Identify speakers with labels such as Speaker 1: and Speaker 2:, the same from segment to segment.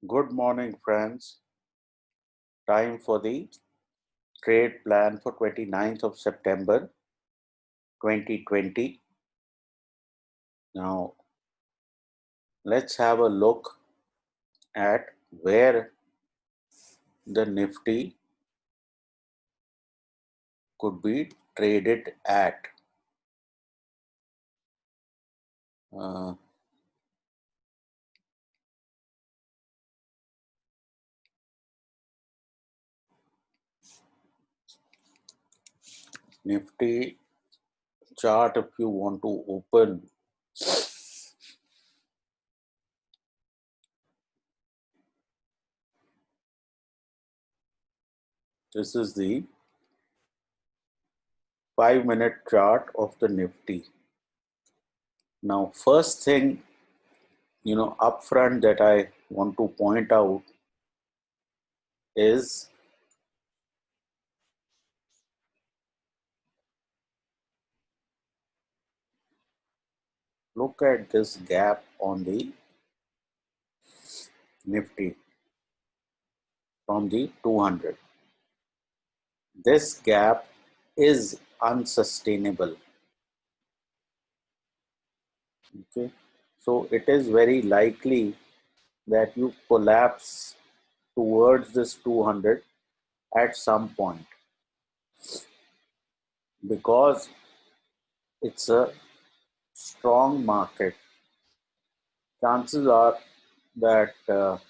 Speaker 1: Good morning, friends. Time for the trade plan for 29th of September 2020. Now, let's have a look at where the Nifty could be traded at. Uh, Nifty chart, if you want to open, this is the 5-minute chart of the Nifty. Now, first thing, upfront that I want to point out is look at this gap on the Nifty from the 200. This gap is unsustainable. Okay, so it is very likely that you collapse towards this 200 at some point, because it's a strong market. Chances are that the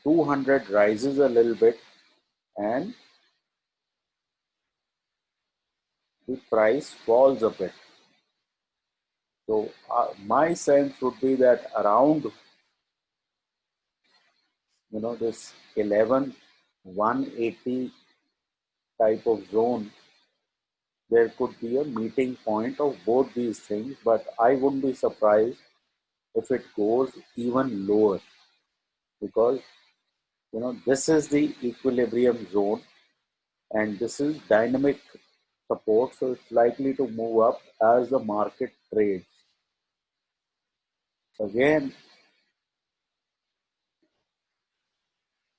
Speaker 1: 200 rises a little bit and the price falls a bit. So my sense would be that around this 11,180 type of zone, there could be a meeting point of both these things, but I wouldn't be surprised if it goes even lower, because this is the equilibrium zone and this is dynamic support, so it's likely to move up as the market trades. Again,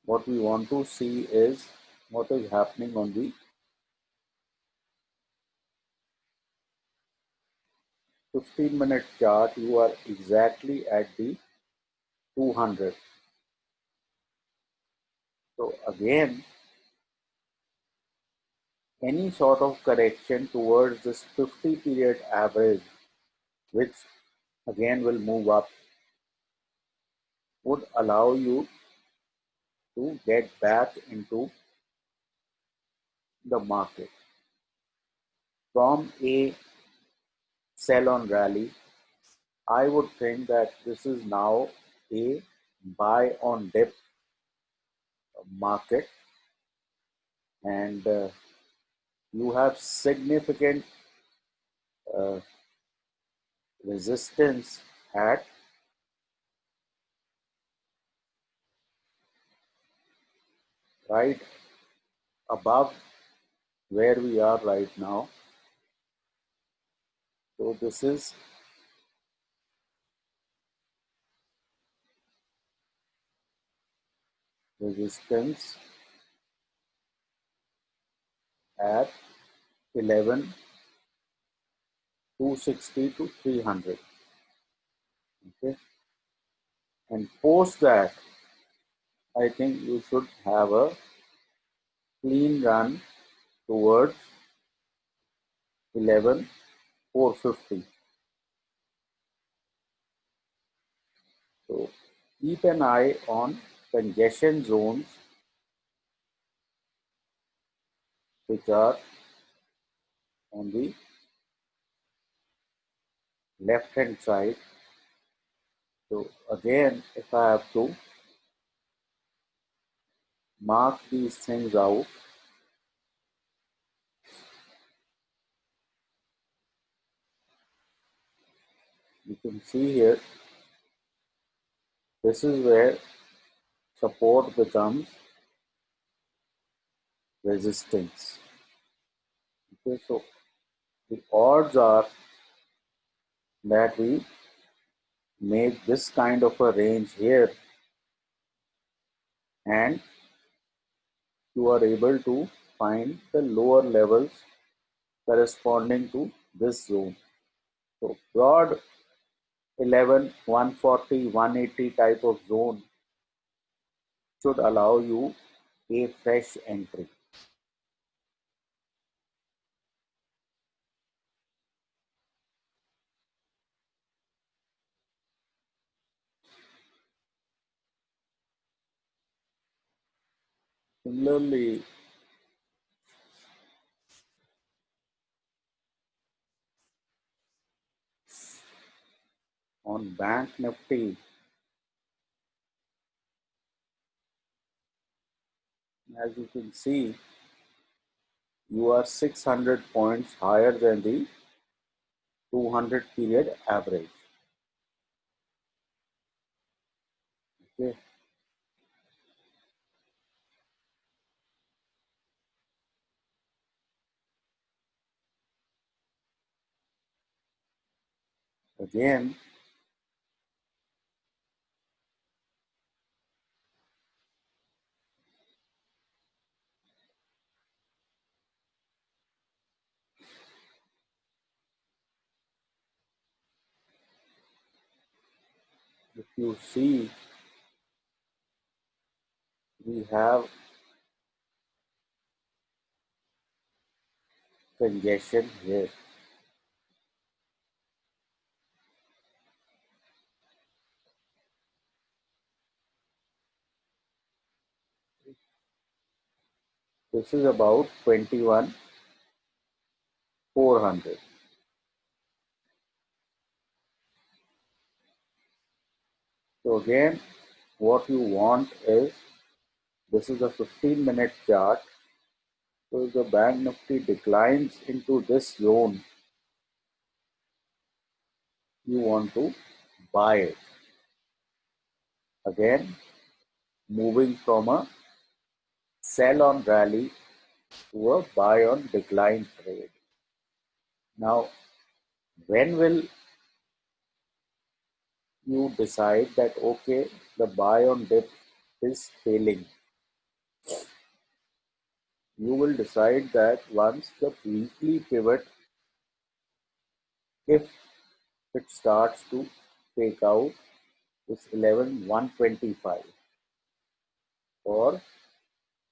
Speaker 1: what we want to see is what is happening on the 15-minute chart. You are exactly at the 200. So again, any sort of correction towards this 50 period average, which again will move up, would allow you to get back into the market. From a sell on rally, I would think that this is now a buy on dip market, and you have significant uh, resistance at right above where we are right now. So this is resistance at 11,260 to 300. Okay, and post that, I think you should have a clean run towards 11,450. So keep an eye on congestion zones, which are on the left hand side. So again, if I have to mark these things out, you can see here, this is where support becomes resistance. Okay, so the odds are that we make this kind of a range here, and you are able to find the lower levels corresponding to this zone. So broad 11, 140, 180 type of zone should allow you a fresh entry. Similarly, on Bank Nifty, as you can see, you are 600 points higher than the 200 period average. Okay. Again, if you see, we have congestion here. This is about 21,400. So again, what you want is, this is a 15-minute chart. So if the Bank Nifty declines into this zone, you want to buy it. Again, moving from a sell on rally to a buy on decline trade. Now, when will you decide that, okay, the buy on dip is failing? You will decide that once the weekly pivot, if it starts to take out this 11,125, or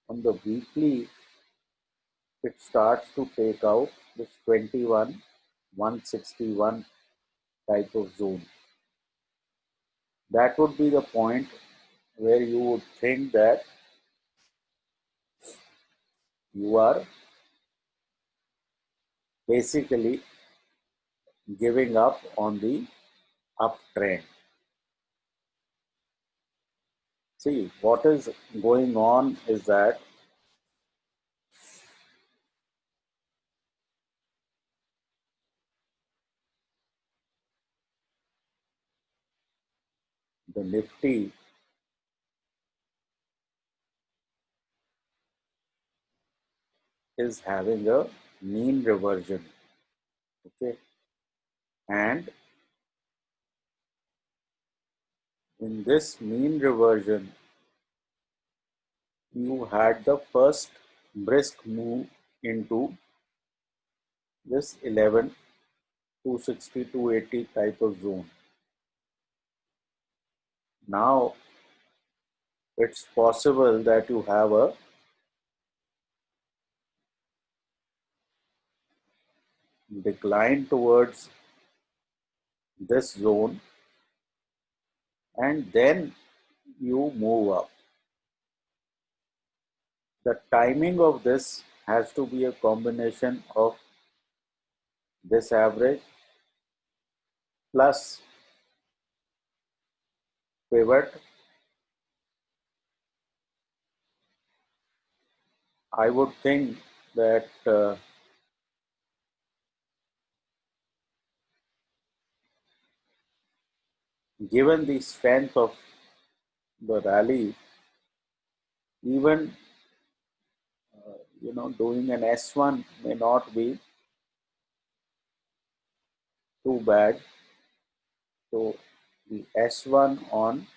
Speaker 1: on the weekly it starts to take out this 21,161 type of zone. That would be the point where you would think that you are basically giving up on the uptrend. See, what is going on is that the Nifty is having a mean reversion. Okay, and in this mean reversion, you had the first brisk move into this 11, 260, 280 type of zone. Now it's possible that you have a decline towards this zone, and then you move up. The timing of this has to be a combination of this average plus pivot. I would think that given the strength of the rally, even doing an S1 may not be too bad. So the S1 on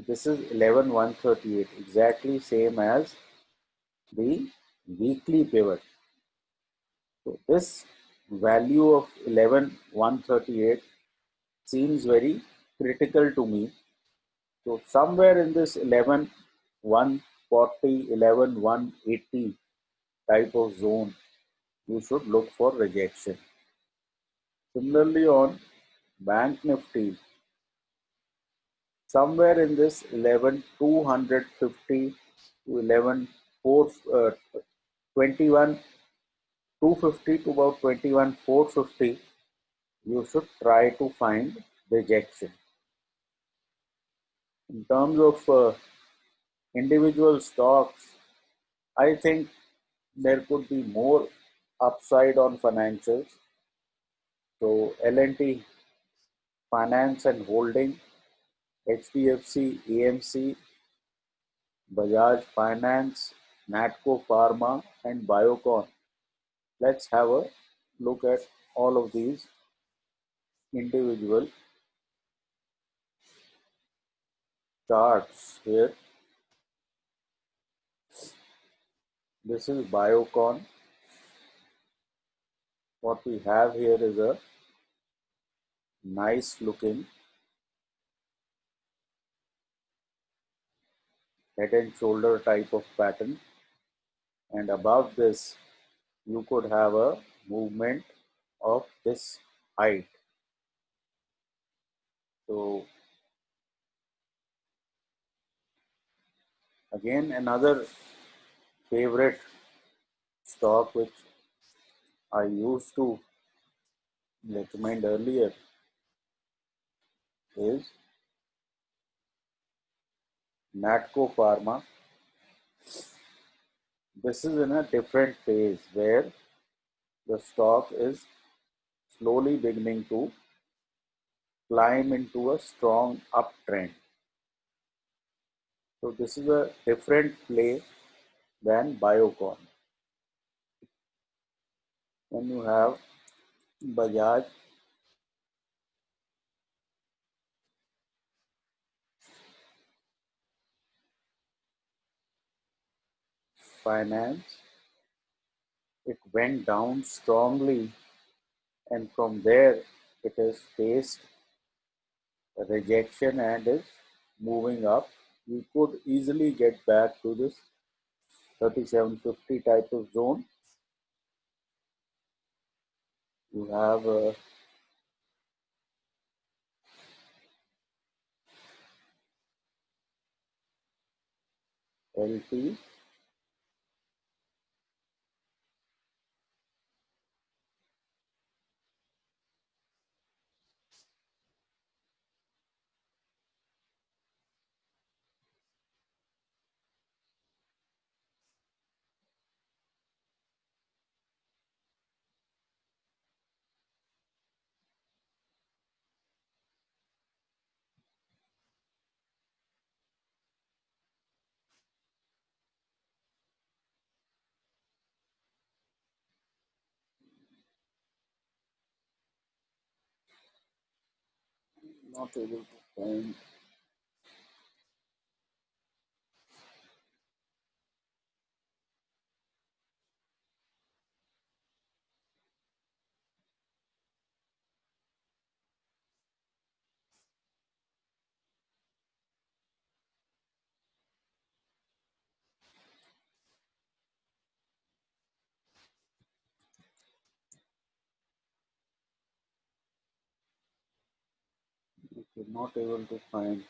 Speaker 1: this is 11,138, exactly same as the weekly pivot. So this value of 11,138 seems very critical to me. So somewhere in this 11,140, 11,180 type of zone, you should look for rejection. Similarly on Bank Nifty, somewhere in this 11,250 to 21,250 to about 21,450, you should try to find rejection. In terms of individual stocks, I think there could be more upside on financials. So L&T Finance and Holding, HDFC, AMC, Bajaj Finance, Matco Pharma, and Biocon. Let's have a look at all of these individual charts here. This is Biocon. What we have here is a nice looking head and shoulder type of pattern, and above this you could have a movement of this height. So again, another favorite stock which I used to recommend earlier is Matco Pharma. This is in a different phase where the stock is slowly beginning to climb into a strong uptrend. So this is a different play than Biocon. Then you have Bajaj Finance. It went down strongly, and from there it has faced rejection and is moving up. You could easily get back to this 3750 type of zone. You have LT, not able to find. Okay, not able to find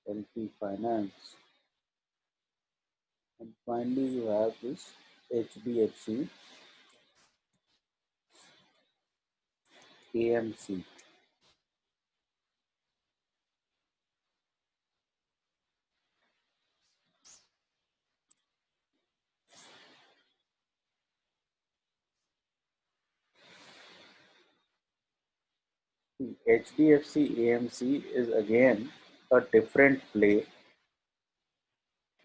Speaker 1: LP Finance. And finally, you have this HDFC AMC. The HDFC AMC is again a different play.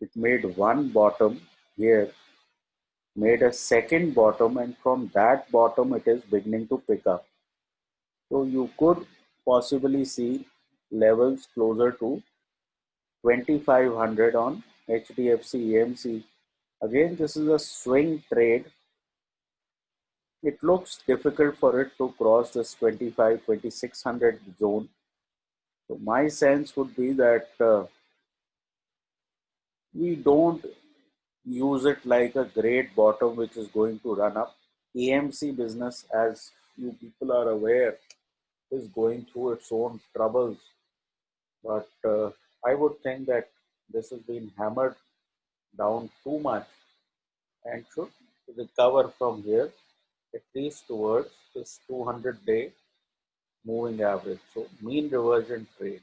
Speaker 1: It made one bottom here, made a second bottom, and from that bottom it is beginning to pick up. So you could possibly see levels closer to 2500 on HDFC AMC. Again, this is a swing trade. It looks difficult for it to cross this 2600 zone. So my sense would be that we don't use it like a great bottom which is going to run up. AMC business, as you people are aware, is going through its own troubles. But I would think that this has been hammered down too much and should recover from here at least towards this 200-day moving average. So mean reversion trade.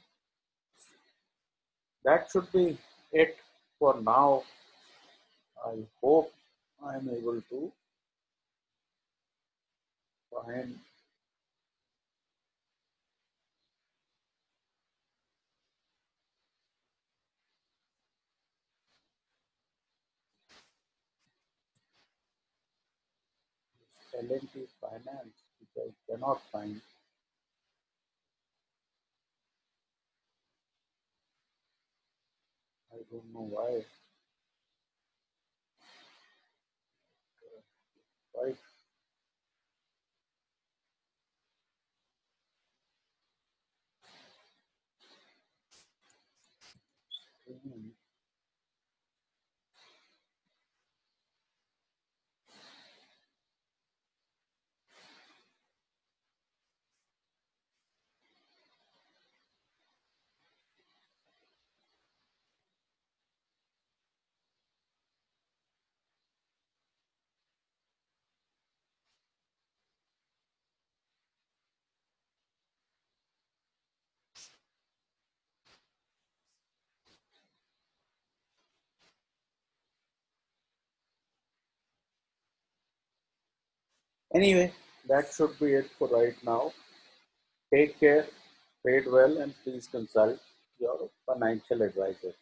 Speaker 1: That should be it for now. I hope I'm able to find L&T Finance, which I cannot find. I don't know why. Why? Anyway, that should be it for right now. Take care, trade well, and please consult your financial advisor.